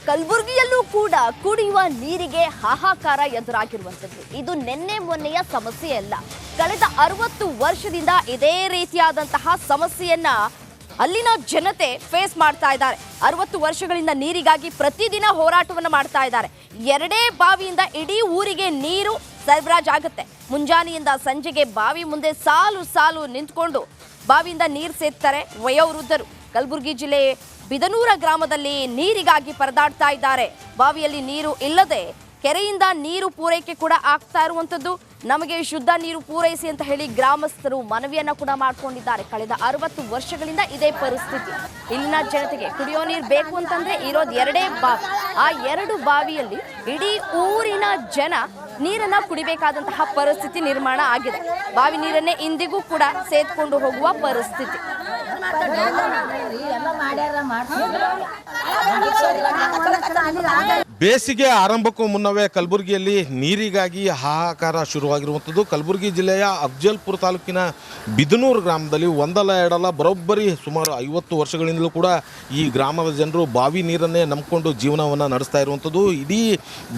ಕಲಬುರಗಿಯಲ್ಲೂ ಕೂಡ ಕುಡಿಯುವ ನೀರಿಗೆ ಹಾಹಾಕಾರ ಎದುರಾಗಿರುವಂಥದ್ದು ಇದು ನಿನ್ನೆ ಮೊನ್ನೆಯ ಸಮಸ್ಯೆ ಅಲ್ಲ. ಕಳೆದ 60 ವರ್ಷದಿಂದ ಇದೇ ರೀತಿಯಾದಂತಹ ಸಮಸ್ಯೆಯನ್ನ ಅಲ್ಲಿನ ಜನತೆ ಫೇಸ್ ಮಾಡ್ತಾ ಇದ್ದಾರೆ. 60 ವರ್ಷಗಳಿಂದ ನೀರಿಗಾಗಿ ಪ್ರತಿದಿನ ಹೋರಾಟವನ್ನು ಮಾಡ್ತಾ ಇದ್ದಾರೆ. ಎರಡೇ ಬಾವಿಯಿಂದ ಇಡೀ ಊರಿಗೆ ನೀರು ಸರಬರಾಜಾಗುತ್ತೆ. ಮುಂಜಾನೆಯಿಂದ ಸಂಜೆಗೆ ಬಾವಿ ಮುಂದೆ ಸಾಲು ಸಾಲು ನಿಂತ್ಕೊಂಡು ಬಾವಿಯಿಂದ ನೀರು ಸೇದ್ತಾರೆ ವಯೋವೃದ್ಧರು. ಕಲಬುರಗಿ ಜಿಲ್ಲೆ ಬಿದನೂರ ಗ್ರಾಮದಲ್ಲಿ ನೀರಿಗಾಗಿ ಪರದಾಡ್ತಾ ಇದ್ದಾರೆ. ಬಾವಿಯಲ್ಲಿ ನೀರು ಇಲ್ಲದೆ ಕೆರೆಯಿಂದ ನೀರು ಪೂರೈಕೆ ಕೂಡ ಆಗ್ತಾ ಇರುವಂಥದ್ದು. ನಮಗೆ ಶುದ್ಧ ನೀರು ಪೂರೈಸಿ ಅಂತ ಹೇಳಿ ಗ್ರಾಮಸ್ಥರು ಮನವಿಯನ್ನ ಕೂಡ ಮಾಡ್ಕೊಂಡಿದ್ದಾರೆ. ಕಳೆದ 60 ವರ್ಷಗಳಿಂದ ಇದೇ ಪರಿಸ್ಥಿತಿ. ಇಲ್ಲಿನ ಜನತೆಗೆ ಕುಡಿಯೋ ನೀರು ಬೇಕು ಅಂತಂದ್ರೆ ಇರೋದು ಎರಡೇ ಬಾವಿ. ಆ ಎರಡು ಬಾವಿಯಲ್ಲಿ ಇಡೀ ಊರಿನ ಜನ ನೀರನ್ನ ಕುಡಿಬೇಕಾದಂತಹ ಪರಿಸ್ಥಿತಿ ನಿರ್ಮಾಣ ಆಗಿದೆ. ಬಾವಿ ನೀರನ್ನೇ ಇಂದಿಗೂ ಕೂಡ ಸೇದ್ಕೊಂಡು ಹೋಗುವ ಪರಿಸ್ಥಿತಿ. ಬೇಸಿಗೆ ಆರಂಭಕ್ಕೂ ಮುನ್ನವೇ ಕಲಬುರಗಿಯಲ್ಲಿ ನೀರಿಗಾಗಿ ಹಾಹಾಕಾರ ಶುರುವಾಗಿರುವಂಥದ್ದು. ಕಲಬುರಗಿ ಜಿಲ್ಲೆಯ ಅಫಜಲ್ಪುರ ತಾಲೂಕಿನ ಬಿದನೂರು ಗ್ರಾಮದಲ್ಲಿ ಒಂದಲ್ಲ ಎರಡಲ್ಲ ಬರೋಬ್ಬರಿ ಸುಮಾರು 50 ವರ್ಷಗಳಿಂದಲೂ ಕೂಡ ಈ ಗ್ರಾಮದ ಜನರು ಬಾವಿ ನೀರನ್ನೇ ನಂಬಿಕೊಂಡು ಜೀವನವನ್ನು ನಡೆಸ್ತಾ ಇರುವಂಥದ್ದು. ಇಡೀ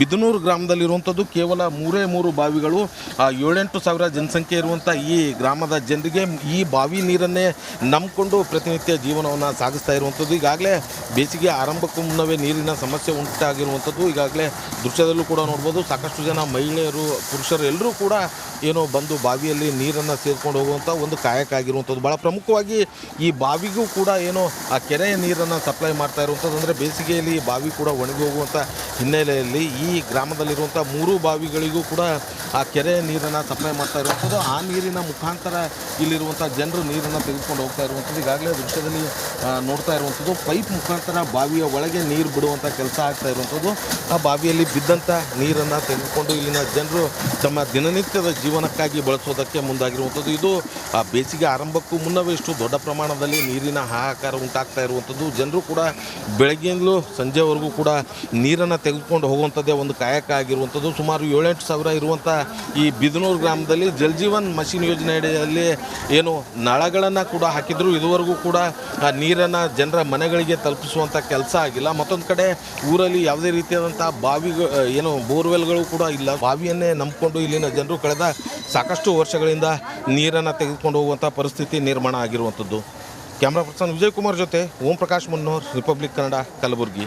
ಬಿದನೂರು ಗ್ರಾಮದಲ್ಲಿರುವಂಥದ್ದು ಕೇವಲ 3 ಬಾವಿಗಳು. 7-8 ಸಾವಿರ ಜನಸಂಖ್ಯೆ ಇರುವಂಥ ಈ ಗ್ರಾಮದ ಜನರಿಗೆ ಈ ಬಾವಿ ನೀರನ್ನೇ ನಂಬಿಕೊಂಡು ಪ್ರತಿನಿತ್ಯ ಜೀವನವನ್ನು ಸಾಗಿಸ್ತಾ ಇರುವಂಥದ್ದು. ಈಗಾಗಲೇ ಬೇಸಿಗೆ ಆರಂಭಕ್ಕೂ ಮುನ್ನವೇ ನೀರಿನ ಸಮಸ್ಯೆ ಉಂಟಾಗಿರುವಂಥದ್ದು ಈಗಾಗಲೇ ದೃಶ್ಯದಲ್ಲೂ ಕೂಡ ನೋಡ್ಬೋದು. ಸಾಕಷ್ಟು ಜನ ಮಹಿಳೆಯರು ಪುರುಷರು ಎಲ್ಲರೂ ಕೂಡ ಏನೋ ಬಂದು ಬಾವಿಯಲ್ಲಿ ನೀರನ್ನು ಸೇರ್ಕೊಂಡು ಹೋಗುವಂಥ ಒಂದು ಕಾಯಕ ಆಗಿರುವಂಥದ್ದು. ಭಾಳ ಪ್ರಮುಖವಾಗಿ ಈ ಬಾವಿಗೂ ಕೂಡ ಏನೋ ಆ ಕೆರೆಯ ನೀರನ್ನು ಸಪ್ಲೈ ಮಾಡ್ತಾ ಇರುವಂಥದ್ದು. ಅಂದರೆ ಬೇಸಿಗೆಯಲ್ಲಿ ಬಾವಿ ಕೂಡ ಒಣಗಿ ಹೋಗುವಂಥ ಹಿನ್ನೆಲೆಯಲ್ಲಿ ಈ ಗ್ರಾಮದಲ್ಲಿರುವಂಥ 3 ಬಾವಿಗಳಿಗೂ ಕೂಡ ಆ ಕೆರೆಯ ನೀರನ್ನು ಸಪ್ಲೈ ಮಾಡ್ತಾ ಇರುವಂಥದ್ದು. ಆ ನೀರಿನ ಮುಖಾಂತರ ಇಲ್ಲಿರುವಂಥ ಜನರು ನೀರನ್ನು ತೆಗೆದುಕೊಂಡು ಹೋಗ್ತಾ ಇರುವಂಥದ್ದು. ಈಗಾಗಲೇ ದೃಶ್ಯದಲ್ಲಿ ನೋಡ್ತಾ ಇರುವಂಥದ್ದು ಪೈಪ್ ಮುಖಾಂತರ ಬಾವಿಯ ಒಳಗೆ ನೀರು ಬಿಡುವಂಥ ಕೆಲಸ ಆಗ್ತಾ ಇರುವಂಥದ್ದು. ಆ ಬಾವಿಯಲ್ಲಿ ಬಿದ್ದಂಥ ನೀರನ್ನು ತೆಗೆದುಕೊಂಡು ಇಲ್ಲಿನ ಜನರು ತಮ್ಮ ದಿನನಿತ್ಯದ ಜೀವನಕ್ಕಾಗಿ ಬಳಸೋದಕ್ಕೆ ಮುಂದಾಗಿರುವಂಥದ್ದು. ಇದು ಬೇಸಿಗೆ ಆರಂಭಕ್ಕೂ ಮುನ್ನವೇ ಇಷ್ಟು ದೊಡ್ಡ ಪ್ರಮಾಣದಲ್ಲಿ ನೀರಿನ ಹಾಹಾಕಾರ ಉಂಟಾಗ್ತಾ ಇರುವಂಥದ್ದು. ಜನರು ಕೂಡ ಬೆಳಗ್ಗೆಯಿಂದಲೂ ಸಂಜೆವರೆಗೂ ಕೂಡ ನೀರನ್ನು ತೆಗೆದುಕೊಂಡು ಹೋಗುವಂಥದ್ದೇ ಒಂದು ಕಾಯಕ ಆಗಿರುವಂಥದ್ದು. ಸುಮಾರು 7-8 ಸಾವಿರ ಇರುವಂಥ ಈ ಬಿದನೂರು ಗ್ರಾಮದಲ್ಲಿ ಜಲಜೀವನ್ ಮಷಿನ್ ಯೋಜನೆ ಅಡಿಯಲ್ಲಿ ಏನು ನಳಗಳನ್ನು ಕೂಡ ಹಾಕಿದ್ರು. ಇದುವರೆಗೂ ಕೂಡ ನೀರನ್ನು ಜನರ ಮನೆಗಳಿಗೆ ತಲುಪಿಸುವಂಥ ಕೆಲಸ ಆಗಿಲ್ಲ. ಮತ್ತೊಂದು ಕಡೆ ಊರಲ್ಲಿ ಯಾವುದೇ ರೀತಿಯಾದಂಥ ಏನು ಬೋರ್ವೆಲ್ಗಳು ಕೂಡ ಇಲ್ಲ. ಬಾವಿಯನ್ನೇ ನಂಬಿಕೊಂಡು ಇಲ್ಲಿನ ಜನರು ಕಳೆದ ಸಾಕಷ್ಟು ವರ್ಷಗಳಿಂದ ನೀರನ್ನು ತೆಗೆದುಕೊಂಡು ಹೋಗುವಂಥ ಪರಿಸ್ಥಿತಿ ನಿರ್ಮಾಣ ಆಗಿರುವಂಥದ್ದು. ಕ್ಯಾಮ್ರಾ ಪರ್ಸನ್ ವಿಜಯ್ ಕುಮಾರ್ ಜೊತೆ ಓಂ ಪ್ರಕಾಶ್ ಮುನ್ನೂರ್, ರಿಪಬ್ಲಿಕ್ ಕನ್ನಡ, ಕಲಬುರಗಿ.